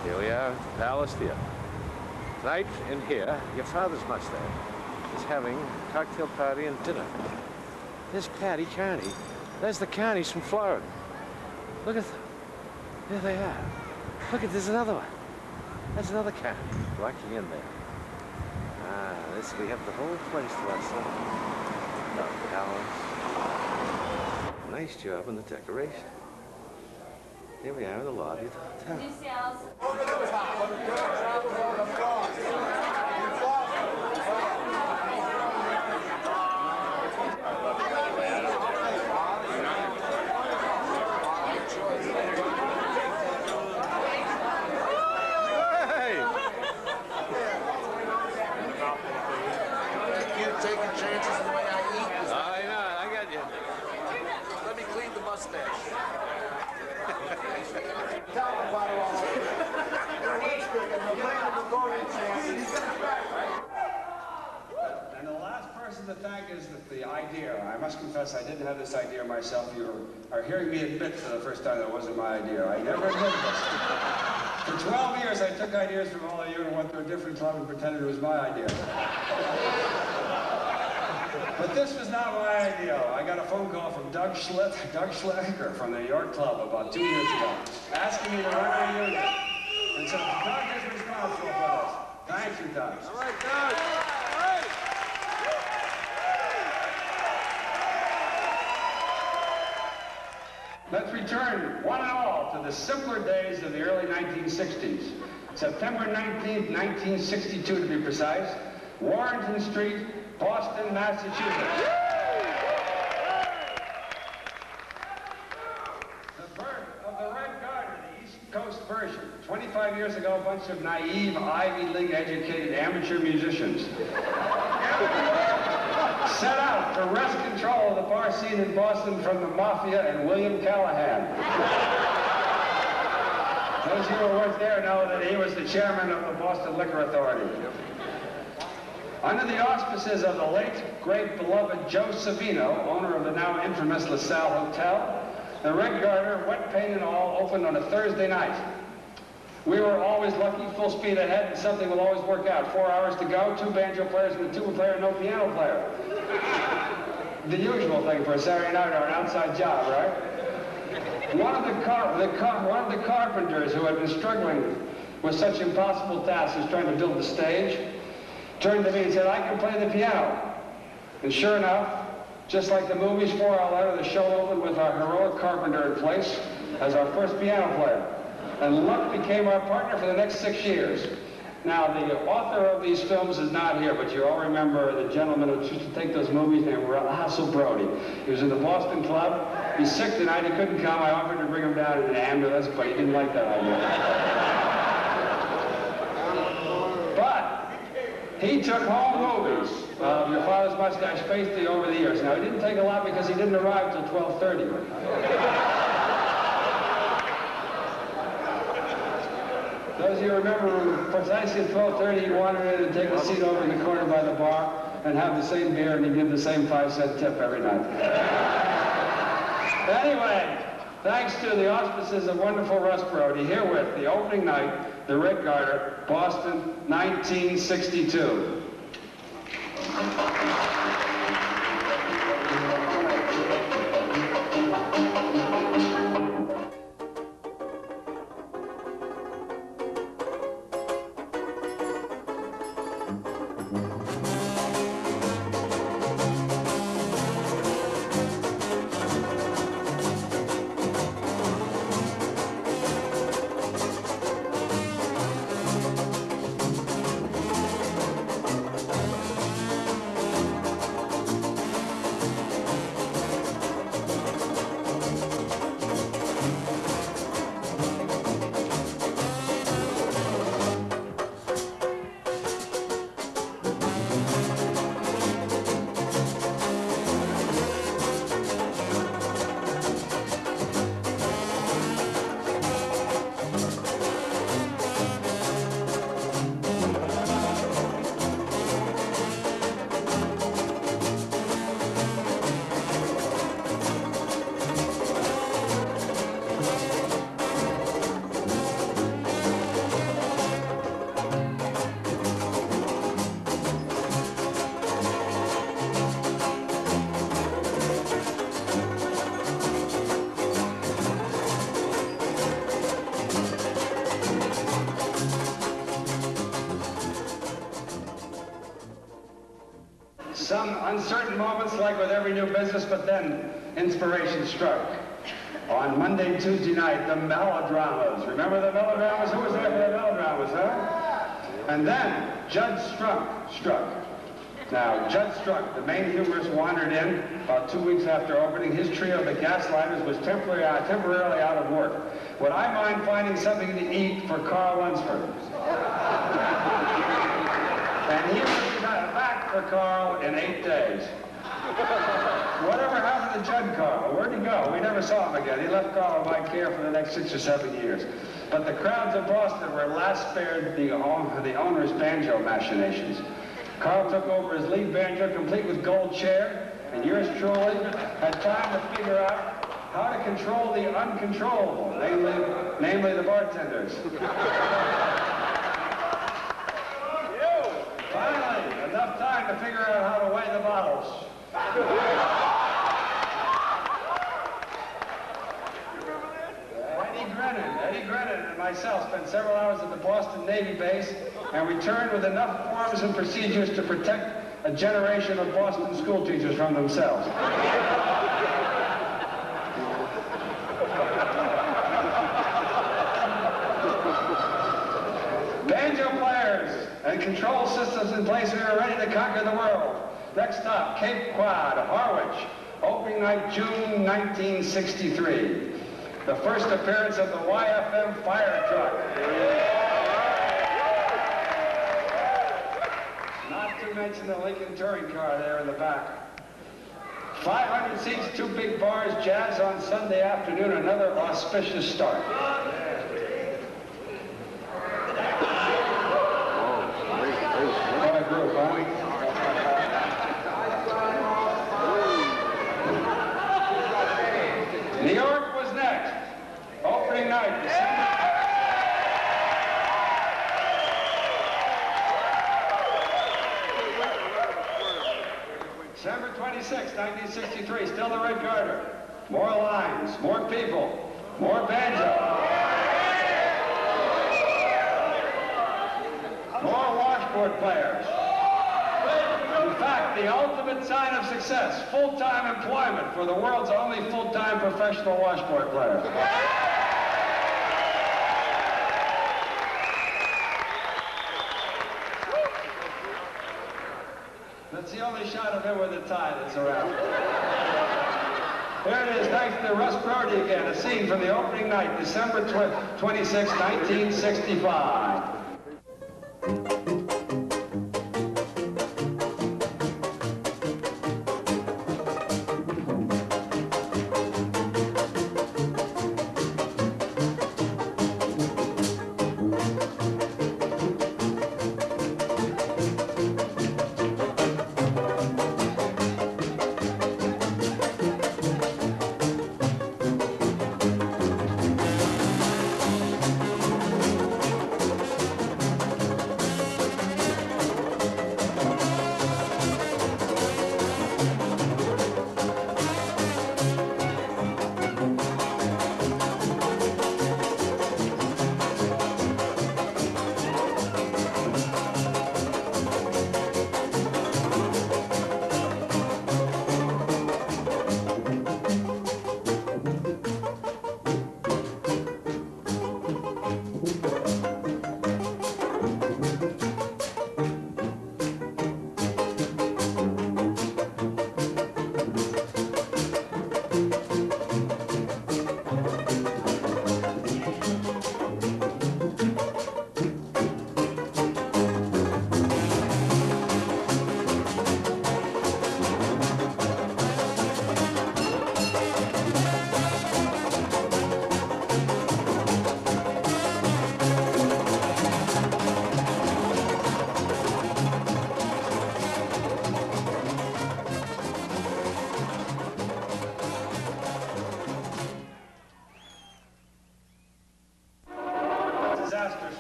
Here we are, Palace Theatre. Tonight, in here, your father's mustache is having a cocktail party and dinner. There's Patty Carney. There's the Carneys from Florida. Look at them. There they are. Look at, there's another one. That's another Carney walking in there. Ah, this, we have the whole place to ourselves. The palace. Nice job on the decoration. Here we are in the lobby of the hotel. And the last person to thank is the idea. I must confess, I didn't have this idea myself. You are hearing me admit for the first time that it wasn't my idea. I never admitted this. For 12 years, I took ideas from all of you and went to a different club and pretended it was my idea. But this was not my idea. I got a phone call from Doug Schlecker from the New York Club about 2 years ago, asking me to run a unit. And so Doug is responsible for this. Thank you, Doug. All right, Doug. Let's return, one and all, to the simpler days of the early 1960s. September 19th, 1962 to be precise, Warrenton Street, Boston, Massachusetts. The birth of the Red Garter, the East Coast version. 25 years ago, a bunch of naive, Ivy League-educated amateur musicians set out to wrest control of the bar scene in Boston from the Mafia and William Callahan. Those who were once there know that he was the chairman of the Boston Liquor Authority. Under the auspices of the late, great, beloved Joe Savino, owner of the now infamous LaSalle Hotel, the Red Garter, wet paint and all, opened on a Thursday night. We were always lucky, full speed ahead, and something will always work out. 4 hours to go, 2 banjo players and a tuba player, no piano player. The usual thing for a Saturday night or an outside job, right? One of the carpenters who had been struggling with such impossible tasks as trying to build the stage turned to me and said, "I can play the piano." And sure enough, just like the movies, 4 hours later, the show opened with our heroic carpenter in place as our first piano player. And Luck became our partner for the next 6 years. Now, the author of these films is not here, but you all remember the gentleman who used to take those movies named Hassel Brody. He was in the Boston Club. He's sick tonight. He couldn't come. I offered to bring him down in an ambulance, but he didn't like that idea. But he took home movies of Your Father's Mustache faithfully over the years. Now, he didn't take a lot because he didn't arrive till 12:30. Those of you remember, precisely at 12:30, he wandered in and take a seat over in the corner by the bar and have the same beer, and he'd give the same 5-cent tip every night. Anyway, thanks to the auspices of wonderful Russ Brody, herewith, the opening night, the Red Garter, Boston, 1962. some uncertain moments like with every new business, but then inspiration struck. On Monday and Tuesday night, the melodramas. Remember the melodramas? Who was there for the melodramas, huh? And then Judge struck. Now, Judge Struck, the main humorist, wandered in about 2 weeks after opening. His trio, the Gaslighters, was temporarily out of work. Would I mind finding something to eat for Carl Lunsford? And he was back for Carl in 8 days. Whatever happened to Judd Carl? Where'd he go? We never saw him again. He left Carl in my care for the next 6 or 7 years. But the crowds of Boston were last spared the owner's banjo machinations. Carl took over his lead banjo, complete with gold chair, and yours truly had time to figure out how to control the uncontrollable, namely the bartenders. Finally, enough time to figure out how to weigh the bottles. Eddie Grennan and myself spent several hours at the Boston Navy base and returned with enough forms and procedures to protect a generation of Boston school teachers from themselves. Banjo players and control systems in place, we are ready to conquer the world. Next stop, Cape Cod, Harwich, opening night, June 1963. The first appearance of the YFM fire truck. Not to mention the Lincoln touring car there in the back. 500 seats, 2 big bars, jazz on Sunday afternoon, another auspicious start. What a group, huh? New York was next. Opening night, December 26, 1963, still the Red Garter. More lines, more people, more banjo. More washboard players. In fact, the ultimate sign of success, full-time employment for the world's only full-time professional washboard player. That's the only shot of him with a tie that's around. There it is, thanks to Russ Brody again, a scene from the opening night, December 26, 1965.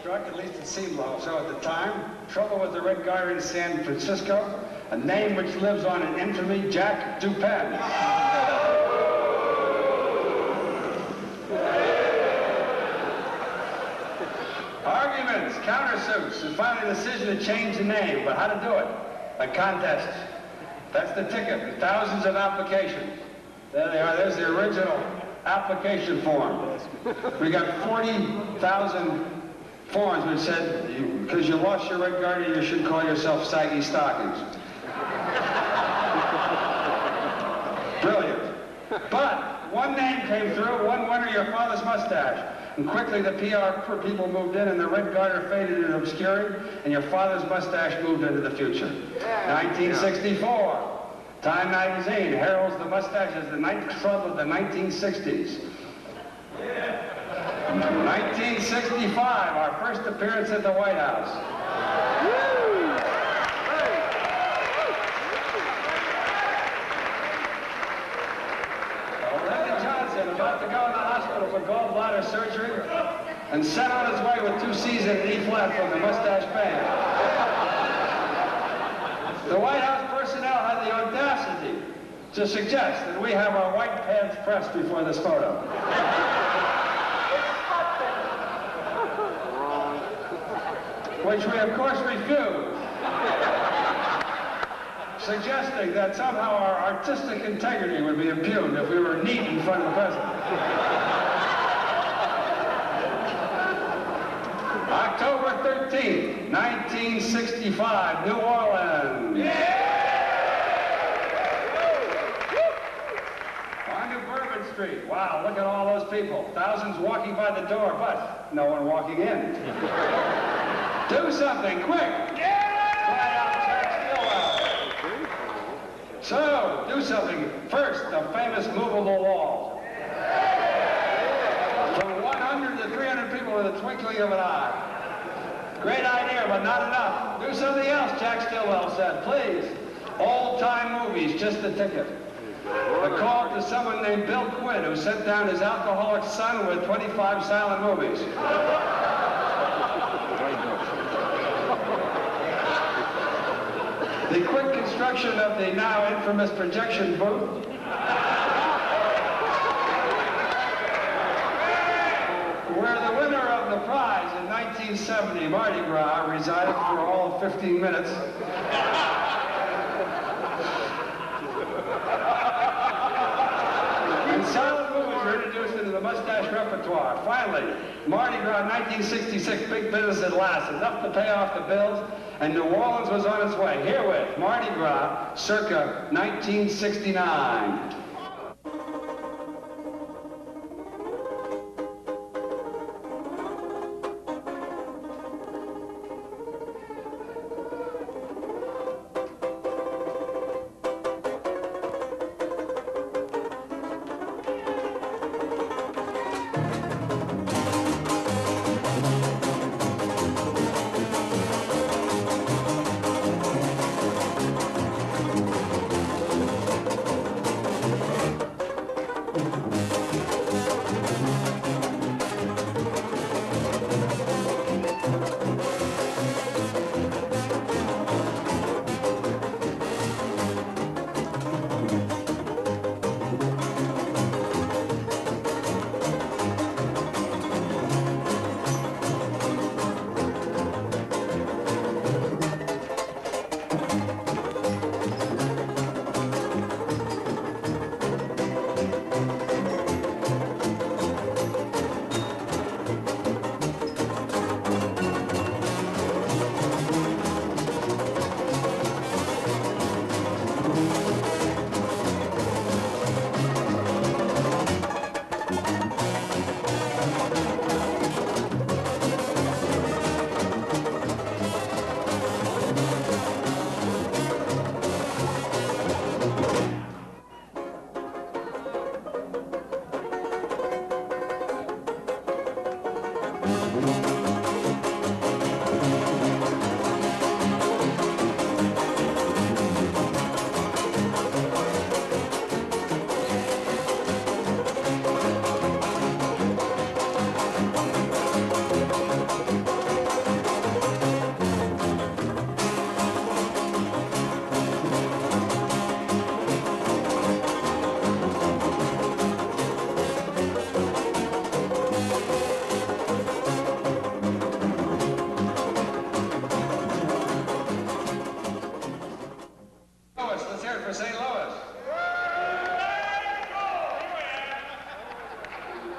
At least it seemed so at the time. Trouble with the Red Garter in San Francisco, a name which lives on in infamy, Jack Dupin. Arguments, countersuits, and finally the decision to change the name. But how to do it? By contests. That's the ticket. Thousands of applications. There they are. There's the original application form. We got 40,000 forms which said, because you lost your red garter, you should call yourself Saggy Stockings. Brilliant. But one name came through, one winner, your father's mustache. And quickly the PR people moved in and the red garter faded into obscurity and your father's mustache moved into the future. 1964. Time magazine heralds the mustache as the ninth club of the 1960s. 1965, our first appearance at the White House. Lyndon Johnson, about to go in the hospital for gallbladder surgery, and sent on his way with 2 C's and an E flat from the Mustache Band. The White House personnel had the audacity to suggest that we have our white pants pressed before this photo. Which we, of course, refused, suggesting that somehow our artistic integrity would be impugned if we were neat in front of the president. October 13th, 1965, New Orleans. On New Bourbon Street. Wow, look at all those people. Thousands walking by the door, but no one walking in. Do something, quick! Fly out Jack Stillwell. So, do something. First, the famous movable wall. From 100 to 300 people with a twinkling of an eye. Great idea, but not enough. Do something else, Jack Stillwell said. Please. Old-time movies, just the ticket. A call to someone named Bill Quinn, who sent down his alcoholic son with 25 silent movies. The quick construction of the now infamous projection booth. Where the winner of the prize in 1970, Mardi Gras, resided for all of 15 minutes. And silent movies were introduced into the mustache repertoire. Finally, Mardi Gras 1966, big business at last, enough to pay off the bills, and New Orleans was on its way. Herewith, Mardi Gras, circa 1969.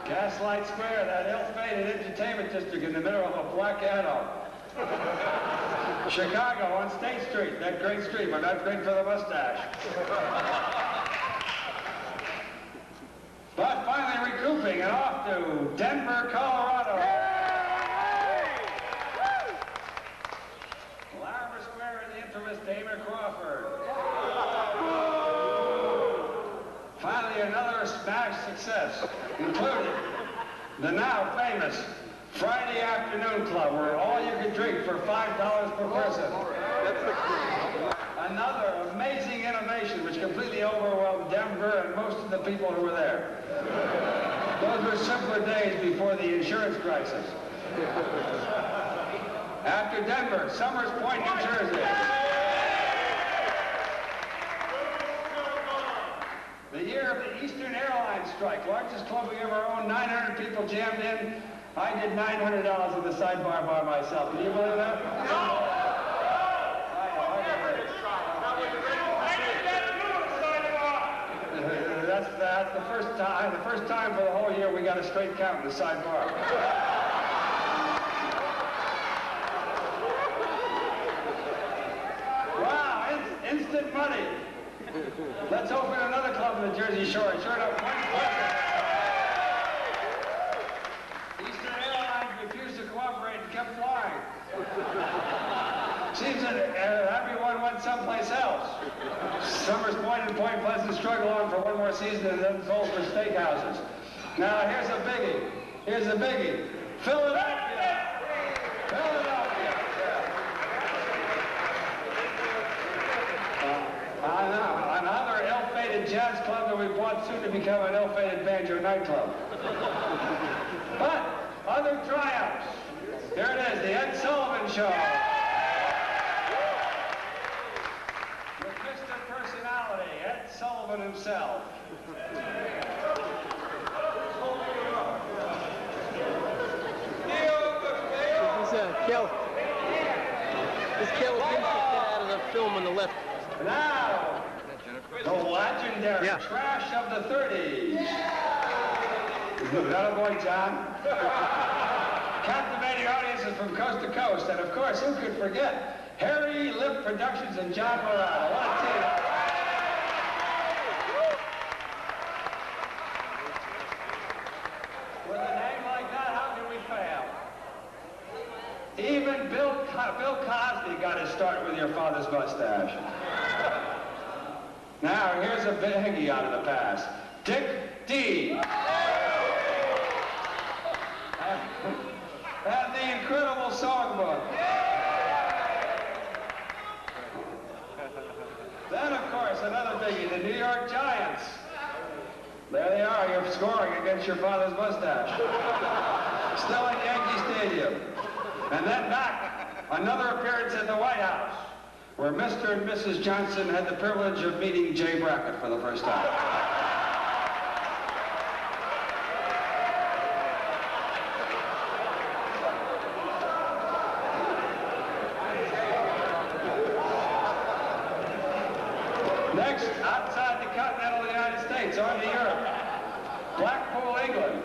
Gaslight Square, that ill-fated entertainment district in the middle of a black ghetto. Chicago on State Street, that great street, but not great for the mustache. But finally recouping and off to Denver, Colorado. Larimer Square and the infamous Damon Crawford. Finally another smash success, including the now famous Friday Afternoon Club, where all you can drink for $5 per person. Another amazing innovation which completely overwhelmed Denver and most of the people who were there. Those were simpler days before the insurance crisis. After Denver, Summers Point, New Jersey. The year of the Eastern Airlines strike, largest club we ever owned, 900 people jammed in. I did $900 in the sidebar by myself. Can you believe that? No! That's the first time for the whole year we got a straight count in the sidebar. Wow, instant money. Let's open another club in the Jersey Shore. Sure enough, Point Pleasant. Eastern Airlines refused to cooperate and kept flying. Seems that everyone went someplace else. Summers Point and Point Pleasant struggle on for one more season and then sold for steakhouses. Now here's a biggie. Here's a biggie. Philadelphia. Philadelphia. Another ill-fated jazz club that we bought soon to become an ill-fated banjo nightclub. But other triumphs. Here it is, the Ed Sullivan Show. With Mr. Personality, Ed Sullivan himself. This Kel was out of the film on the left. Now, the legendary trash of the 30s. That a boy, John? Captivating audiences from coast to coast. And of course, who could forget Harry Lip Productions and John Morata. What a team. With a name like that, how can we fail? Even Bill Cosby got his start with Your Father's Mustache. Now, here's a biggie out of the past. Dick D. And the Incredible Songbook. Then, of course, another biggie, the New York Giants. There they are, you're scoring against Your Father's Mustache. Still in Yankee Stadium. And then back, another appearance at the White House, where Mr. and Mrs. Johnson had the privilege of meeting Jay Brackett for the first time. Next, outside the continental United States, on to Europe. Blackpool, England,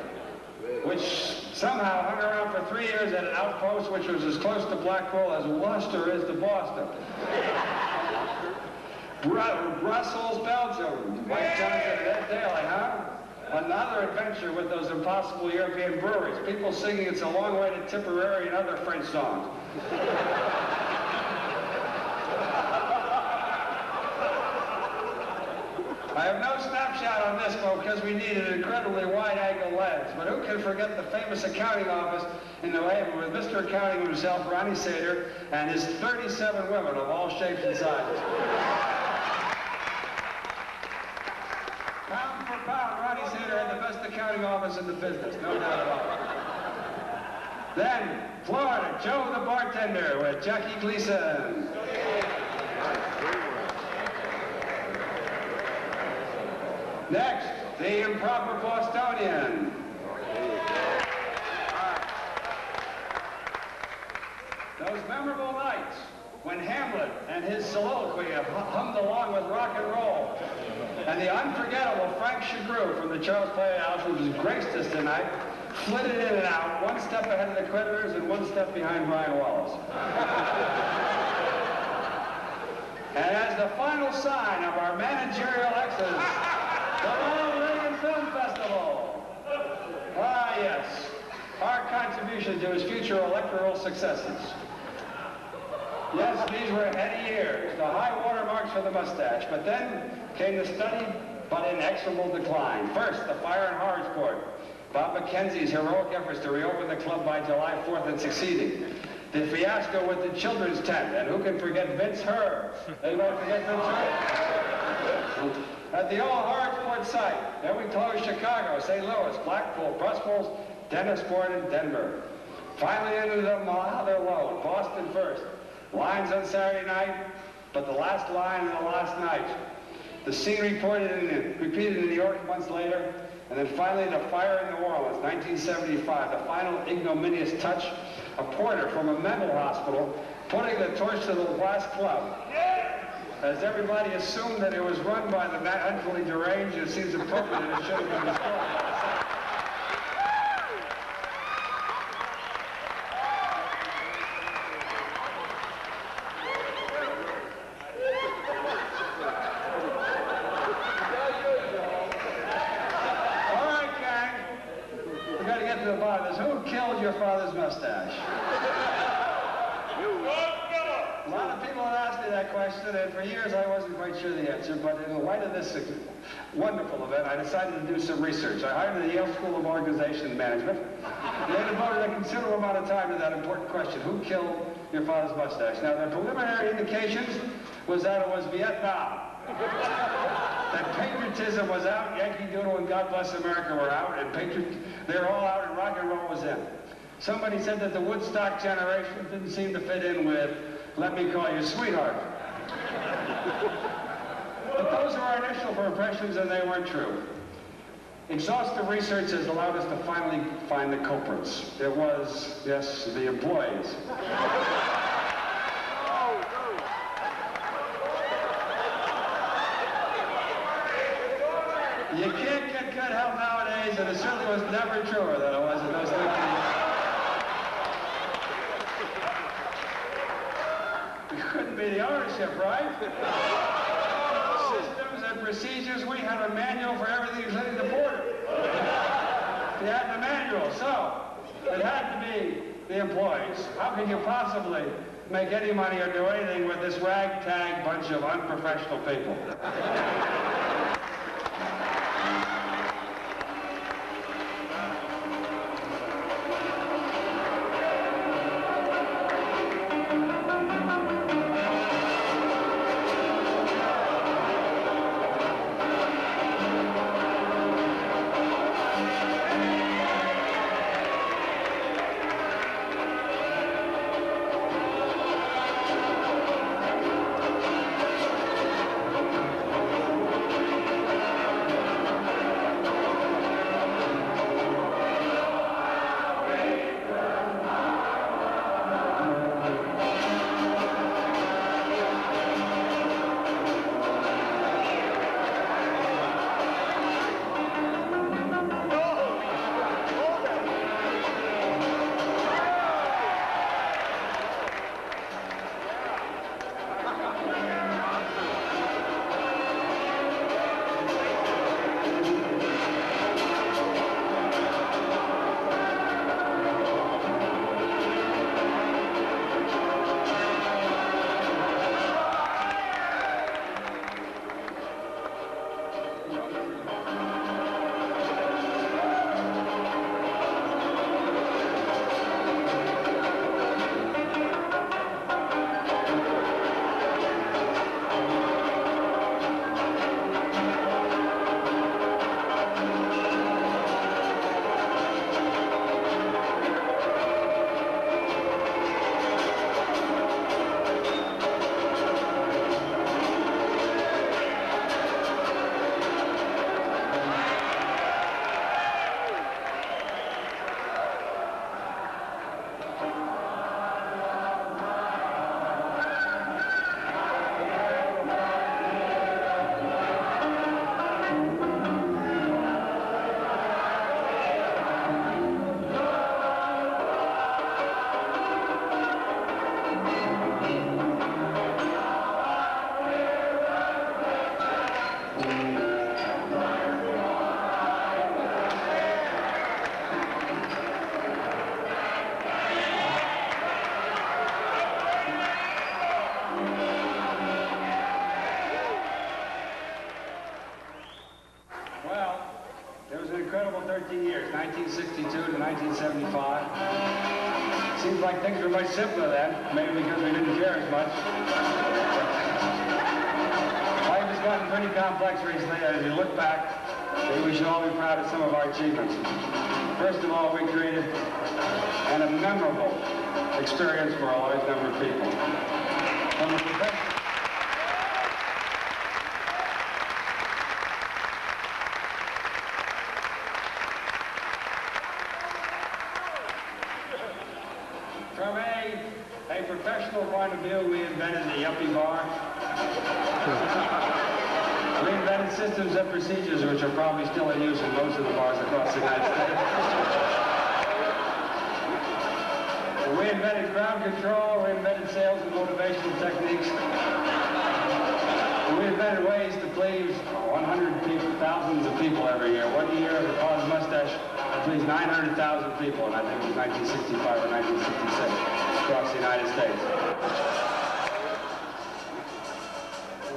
which somehow hung around for 3 years at an outpost which was as close to Blackpool as Worcester is to Boston. Brussels, Belgium. Mike Johnson and Ed Daly, huh? Another adventure with those impossible European breweries. People singing It's a Long Way to Tipperary and other French songs. I have no snapshot on this, folks, because we need an incredibly wide-angle lens. But who can forget the famous accounting office in New Haven with Mr. Accounting himself, Ronnie Sater, and his 37 women of all shapes and sizes. Pound for pound, Ronnie Sater had the best accounting office in the business, no doubt about it. Then, Florida, Joe the bartender with Jackie Gleason. Next, the improper Bostonian. Those memorable nights when Hamlet and his soliloquy hummed along with rock and roll, And the unforgettable Frank Chagru from the Charles Playhouse, who has graced us tonight, flitted in and out, one step ahead of the Critters and one step behind Brian Wallace. And as the final sign of our managerial exodus, the Ronald Reagan Film Festival. Ah, yes, our contribution to his future electoral successes. Yes, these were heady years, the high water marks for the Mustache, but then came the steady but inexorable decline. First, the fire in Harrisburg, Bob McKenzie's heroic efforts to reopen the club by July 4th and succeeding. The fiasco with the children's tent, and who can forget Vince Herr? They won't forget Vince Herr. At the old Harrisburg site, then we closed Chicago, St. Louis, Blackpool, Brussels, Dennisport, and Denver. Finally ended up another load, Boston first. Lines on Saturday night, but the last line and the last night. The scene repeated in New York months later, and then finally the fire in New Orleans, 1975, the final ignominious touch, a porter from a mental hospital putting the torch to the last club. As everybody assumed that it was run by the mentally deranged, it seems appropriate that it should have been destroyed. Your father's mustache. A lot of people have asked me that question, and for years I wasn't quite sure the answer, but in the light of this wonderful event, I decided to do some research. I hired the Yale School of Organization and Management. They devoted a considerable amount of time to that important question: who killed your father's mustache? Now, the preliminary indications was that it was Vietnam. That patriotism was out, Yankee Doodle and God Bless America were out, and they were all out, and rock and roll was in. Somebody said that the Woodstock generation didn't seem to fit in with Let Me Call You Sweetheart. But those were our initial impressions, and they weren't true. Exhaustive research has allowed us to finally find the culprits. It was, yes, the employees. You can't get good help nowadays, and it certainly was never truer than it was in those 13 years. It couldn't be the ownership, right? Systems and procedures, we had a manual for everything, including the border. You had the manual, so it had to be the employees. How could you possibly make any money or do anything with this ragtag bunch of unprofessional people? 1975. Seems like things were much simpler then, maybe because we didn't care as much. Life has gotten pretty complex recently, and as you look back, maybe we should all be proud of some of our achievements. First of all, we created a memorable experience for a large number of people. From the From a professional point of view, we invented the yuppie bar. We invented systems and procedures which are probably still in use in most of the bars across the United States. We invented crowd control, we invented sales and motivational techniques. We invented ways to please 100 people, thousands of people every year. One year, the cause Mustache pleased 900,000 people, and I think it was 1965 or 1966 across the United States.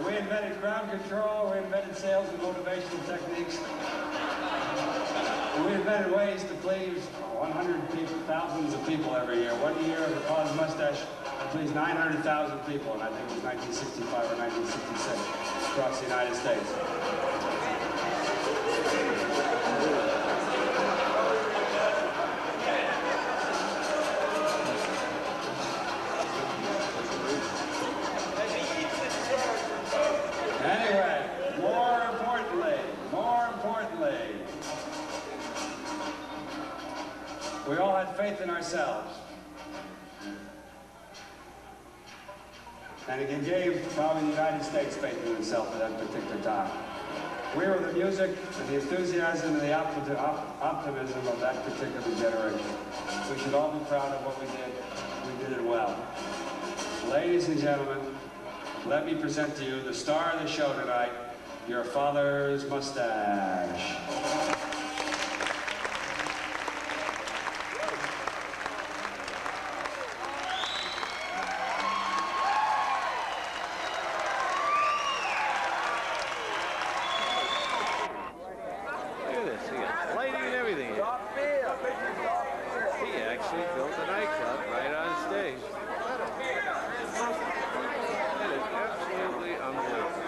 We invented crowd control, we invented sales and motivational techniques. We invented ways to please 100 people, thousands of people every year. One year, the cause Mustache pleased 900,000 people, and I think it was 1965 or 1966 across the United States. Anyway, more importantly, we all had faith in ourselves. And it gave probably the United States faith in itself at that particular time. We were the music and the enthusiasm and the optimism of that particular generation. We should all be proud of what we did. We did it well. Ladies and gentlemen, let me present to you the star of the show tonight, your father's mustache. Look at this, he got lighting and everything. He actually built a nightclub right on stage. It is absolutely unbelievable.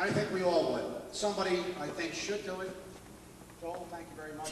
I think we all would. Somebody, I think, should do it. Joel, thank you very much.